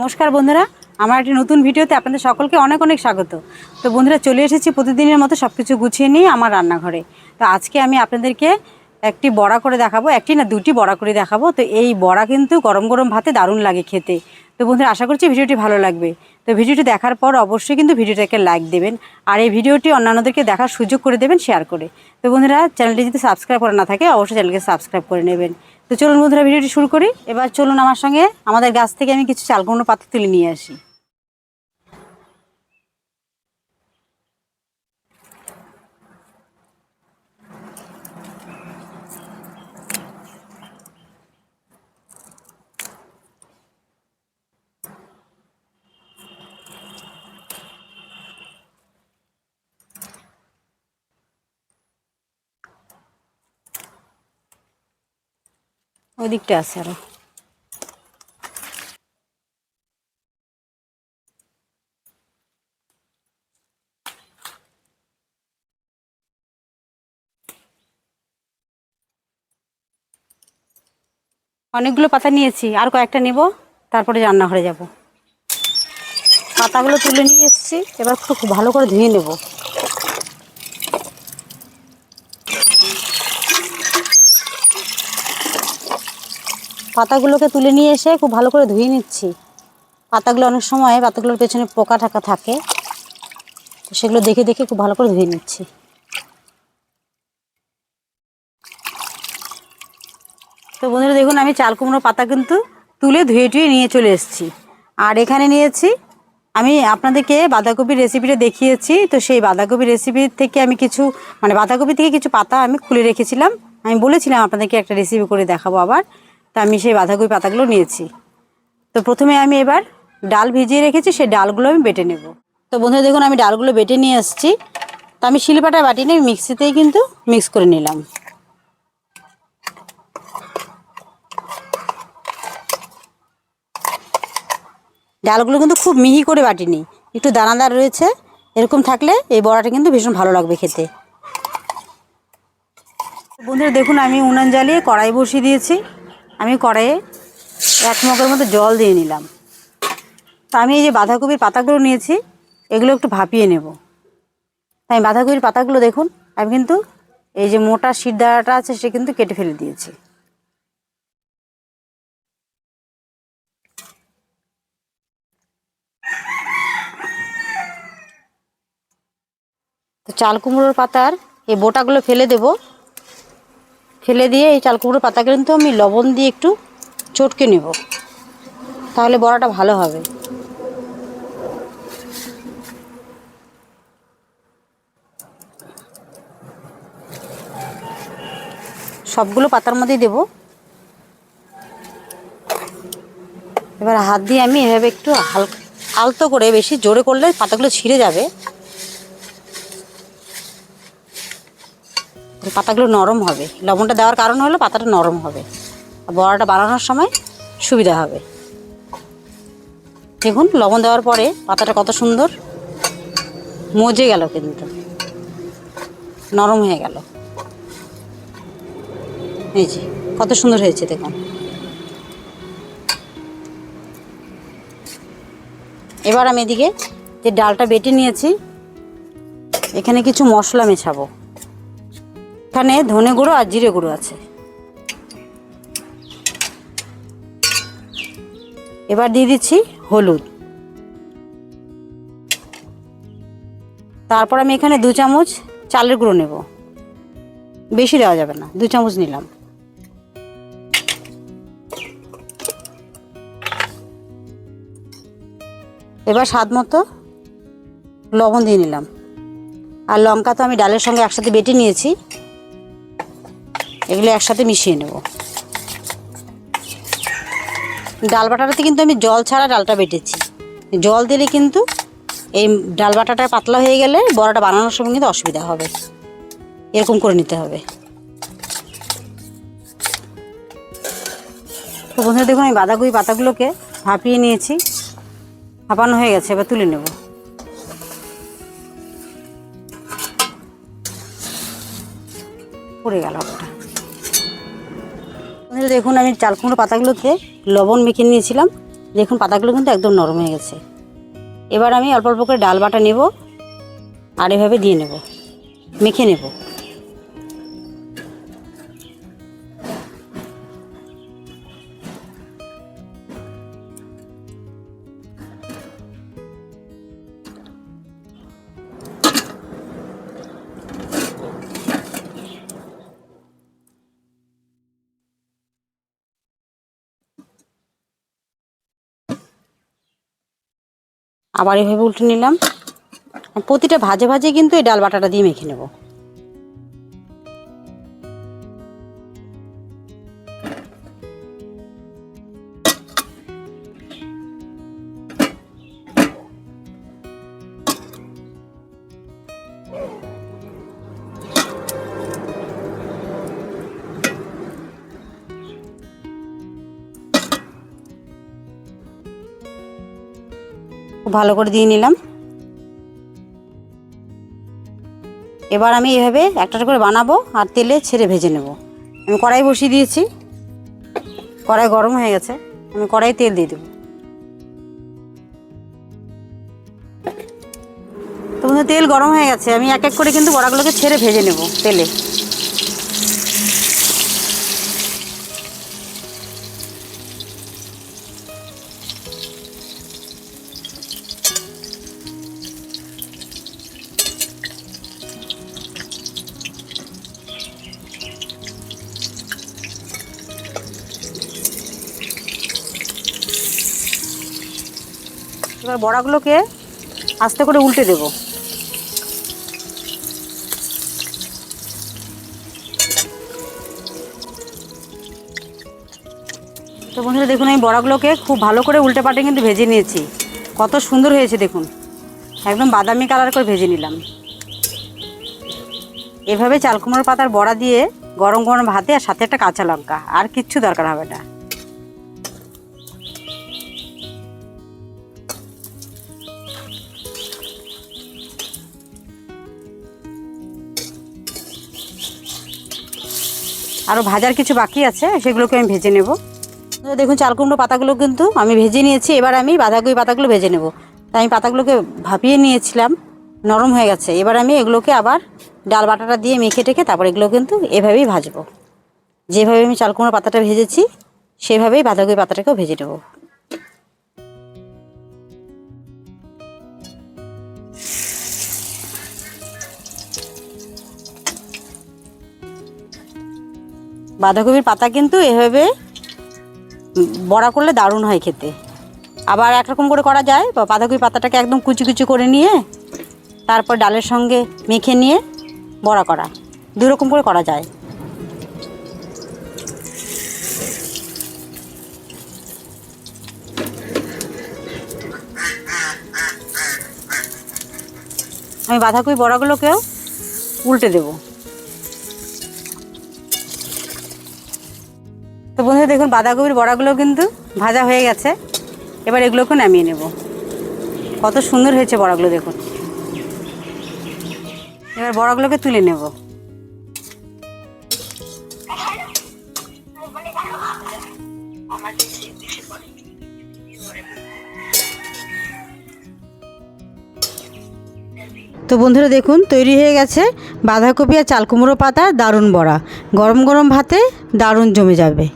নমস্কার বন্ধুরা, আমার একটি নতুন ভিডিওতে আপনাদের সকলকে অনেক অনেক স্বাগত। তো বন্ধুরা, চলে এসেছি প্রতিদিনের মতো সব কিছু গুছিয়ে নিয়ে আমার রান্নাঘরে। তো আজকে আমি আপনাদেরকে একটি বড়া করে দেখাবো, একটি না দুটি বড়া করে দেখাবো। তো এই বড়া কিন্তু গরম গরম ভাতে দারুণ লাগে খেতে। তো বন্ধুরা, আশা করছি ভিডিওটি ভালো লাগবে। তো ভিডিওটি দেখার পর অবশ্যই কিন্তু ভিডিওটাকে লাইক দেবেন, আর এই ভিডিওটি অন্যান্যদেরকে দেখার সুযোগ করে দেবেন শেয়ার করে। তো বন্ধুরা, চ্যানেলটি যদি সাবস্ক্রাইব করা না থাকে অবশ্যই চ্যানেলকে সাবস্ক্রাইব করে নেবেন। তো চলুন বন্ধুরা, ভিডিওটি শুরু করি। এবার চলুন আমার সঙ্গে আমাদের গাছ থেকে আমি কিছু চাল কুমড়ো পাতা তুলে নিয়ে আসি। ওই দিকটা আছে আরো। অনেকগুলো পাতা নিয়েছি, আর কয়েকটা নেব, তারপরে রান্নাঘরে যাব। পাতাগুলো তুলে নিয়ে এসেছি, এবার খুব ভালো করে ধুয়ে নেব। পাতাগুলোকে তুলে নিয়ে এসে খুব ভালো করে ধুয়ে নিচ্ছি। পাতাগুলো অনেক সময় পাতাগুলোর পেছনে পোকা ঠাকা থাকে, তো সেগুলো দেখে দেখে খুব ভালো করে ধুয়ে নিচ্ছি। তো বন্ধুরা দেখুন, আমি চাল কুমড়ো পাতা কিন্তু তুলে ধুয়ে টুয়ে নিয়ে চলে এসেছি। আর এখানে নিয়েছি, আমি আপনাদেরকে বাঁধাকপির রেসিপিটা দেখিয়েছি। তো সেই বাঁধাকপির রেসিপি থেকে আমি কিছু বাঁধাকপি থেকে কিছু পাতা আমি খুলে রেখেছিলাম। আমি বলেছিলাম আপনাদেরকে একটা রেসিপি করে দেখাবো আবার। তো আমি সেই বাঁধাকপি পাতাগুলো নিয়েছি। তো প্রথমে আমি এবার ডাল ভিজিয়ে রেখেছি, সেই ডালগুলো আমি বেটে নেব। তো বন্ধুরা দেখুন, আমি ডালগুলো বেটে নিয়ে এসেছি। তো আমি শিলপাটায় বাটি নিয়ে মিক্সিতেই কিন্তু মিক্স করে নিলাম। ডালগুলো কিন্তু খুব মিহি করে বাটিনি, একটু দানাদার রয়েছে। এরকম থাকলে এই বড়াটা কিন্তু ভীষণ ভালো লাগবে খেতে। বন্ধুরা দেখুন, আমি উনান জ্বালিয়ে কড়াই বসিয়ে দিয়েছি। আমি কড়াইয়ে 1 মগের মতো জল দিয়ে নিলাম। তা আমি এই যে বাঁধাকপির পাতাগুলো নিয়েছি, এগুলো একটু ভাপিয়ে নেব। তাই বাঁধাকপির পাতাগুলো দেখুন, আমি কিন্তু এই যে মোটা শিরদাঁড়াটা আছে সেটা কিন্তু কেটে ফেলে দিয়েছি। তো চাল কুমড়োর পাতার এই বোটাগুলো ফেলে দেব। ফেলে দিয়ে এই চাল কুমড়োর পাতাগুলো কিন্তু আমি লবণ দিয়ে একটু চটকে নেব, তাহলে বড়াটা ভালো হবে। সবগুলো পাতার মধ্যেই দেব। এবার হাত দিয়ে আমি এভাবে একটু আলতো করে, বেশি জোরে করলে পাতাগুলো ছিঁড়ে যাবে। পাতাগুলো নরম হবে, লবণটা দেওয়ার কারণ হলো পাতাটা নরম হবে, বড়াটা বানানোর সময় সুবিধা হবে। দেখুন, লবণ দেওয়ার পরে পাতাটা কত সুন্দর মজে গেল, কিন্তু নরম হয়ে গেল। এই যে কত সুন্দর হয়েছে দেখুন। এবার আমি এদিকে যে ডালটা বেটে নিয়েছি, এখানে কিছু মশলা মেশাবো। এখানে ধনে গুঁড়ো আর জিরে গুঁড়ো আছে। এবার দিয়ে দিচ্ছি হলুদ। তারপর আমি এখানে 2 চামচ চালের গুঁড়ো নেব, বেশি দেওয়া যাবে না, 2 চামচ নিলাম। এবার স্বাদ মতো লবণ দিয়ে নিলাম। আর লঙ্কা তো আমি ডালের সঙ্গে একসাথে বেটে নিয়েছি, এগুলো একসাথে মিশিয়ে নেব। ডাল বাটাটাতে কিন্তু আমি জল ছাড়া ডালটা বেটেছি। জল দিলে কিন্তু এই ডাল বাটাটা পাতলা হয়ে গেলে বড়াটা বানানোর সময় কিন্তু অসুবিধা হবে। এরকম করে নিতে হবে। তো বন্ধুরা দেখুন, আমি বাঁধাকপি পাতাগুলোকে ভাপিয়ে নিয়েছি, ভাপানো হয়ে গেছে। এবার তুলে নেব। পড়ে গেল ওটা। দেখুন, আমি চাল কুমড়ো পাতাগুলোতে লবণ মেখে নিয়েছিলাম, দেখুন পাতাগুলো কিন্তু একদম নরম হয়ে গেছে। এবার আমি অল্প অল্প করে ডাল বাটা নেব আর এভাবে দিয়ে নেব, মেখে নেব। আবার এভাবে উল্টে নিলাম। প্রতিটা ভাজে ভাজে কিন্তু এই ডাল বাটাটা দিয়ে মেখে নেব। খুব ভালো করে দিয়ে নিলাম। এবার আমি এভাবে একটা করে বানাবো আর তেলে ছেড়ে ভেজে নেব। আমি কড়াই বসিয়ে দিয়েছি, কড়াই গরম হয়ে গেছে, আমি কড়াই তেল দিয়ে দেবো। তো বন্ধু তেল গরম হয়ে গেছে, আমি এক এক করে কিন্তু বড়াগুলোকে ছেড়ে ভেজে নেব তেলে। এবার বড়াগুলোকে আস্তে করে উল্টে দেব। তো বন্ধুরা দেখুন আমি বড়াগুলোকে খুব ভালো করে উল্টে পাল্টে কিন্তু ভেজে নিয়েছি। কত সুন্দর হয়েছে দেখুন, একদম বাদামি কালার করে ভেজে নিলাম। এভাবে চাল কুমড়োর পাতার বড়া দিয়ে গরম গরম ভাতে আর সাথে একটা কাঁচা লঙ্কা, আর কিচ্ছু দরকার হবে না। আরও ভাজার কিছু বাকি আছে, সেগুলোকে আমি ভেজে নেব। দেখুন চাল কুমড়ো পাতাগুলো কিন্তু আমি ভেজে নিয়েছি। এবার আমি বাঁধাকপি পাতাগুলো ভেজে নেব। তাই আমি পাতাগুলোকে ভাপিয়ে নিয়েছিলাম, নরম হয়ে গেছে। এবার আমি এগুলোকে আবার ডাল বাটাটা দিয়ে মেখে টেখে তারপর এগুলো কিন্তু এভাবেই ভাজবো। যেভাবে আমি চাল কুমড়ো পাতাটা ভেজেছি সেভাবেই বাঁধাকপি পাতাটাকেও ভেজে নেব। বাঁধাকপির পাতা কিন্তু এভাবে বড়া করলে দারুণ হয় খেতে। আবার একরকম করে করা যায়, বাঁধাকপি পাতাটাকে একদম কুচি কুচি করে নিয়ে তারপর ডালের সঙ্গে মেখে নিয়ে বড়া করা, দুরকম করে করা যায়। আমি বাঁধাকপি বড়াগুলোকেও উল্টে দেব। তো বন্ধুরা দেখুন বাঁধাকপির বড়াগুলো কিন্তু ভাজা হয়ে গেছে। এবার এগুলোকে নামিয়ে নেব। কত সুন্দর হয়েছে বড়াগুলো দেখুন। এবার বড়াগুলোকে তুলে নেব। তো বন্ধুরা দেখুন তৈরি হয়ে গেছে বাঁধাকপি আর চাল কুমড়ো পাতা দারুণ বড়া। গরম গরম ভাতে দারুণ জমে যাবে।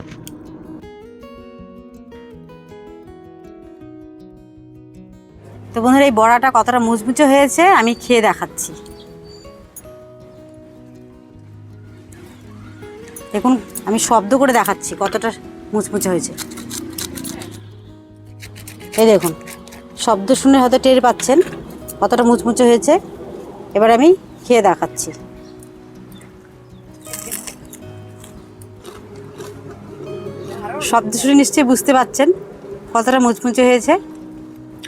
তো বন্ধুরা এই বড়াটা কতটা মুচমুচে হয়েছে আমি খেয়ে দেখাচ্ছি। দেখুন আমি শব্দ করে দেখাচ্ছি কতটা মুচমুচে হয়েছে। এই দেখুন শব্দ শুনে হয়তো টের পাচ্ছেন কতটা মুচমুচে হয়েছে। এবার আমি খেয়ে দেখাচ্ছি। শব্দ শুনে নিশ্চয়ই বুঝতে পারছেন কতটা মুচমুচে হয়েছে।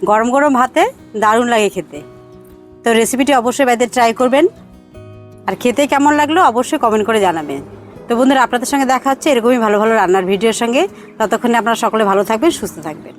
গরম গরম ভাতে দারুণ লাগে খেতে। তো রেসিপিটি অবশ্যই বাড়িতে ট্রাই করবেন, আর খেতে কেমন লাগলো অবশ্যই কমেন্ট করে জানাবেন। তো বন্ধুরা আপনাদের সঙ্গে দেখা হচ্ছে এরকমই ভালো ভালো রান্নার ভিডিওর সঙ্গে। ততক্ষণে আপনারা সকলে ভালো থাকবেন, সুস্থ থাকবেন।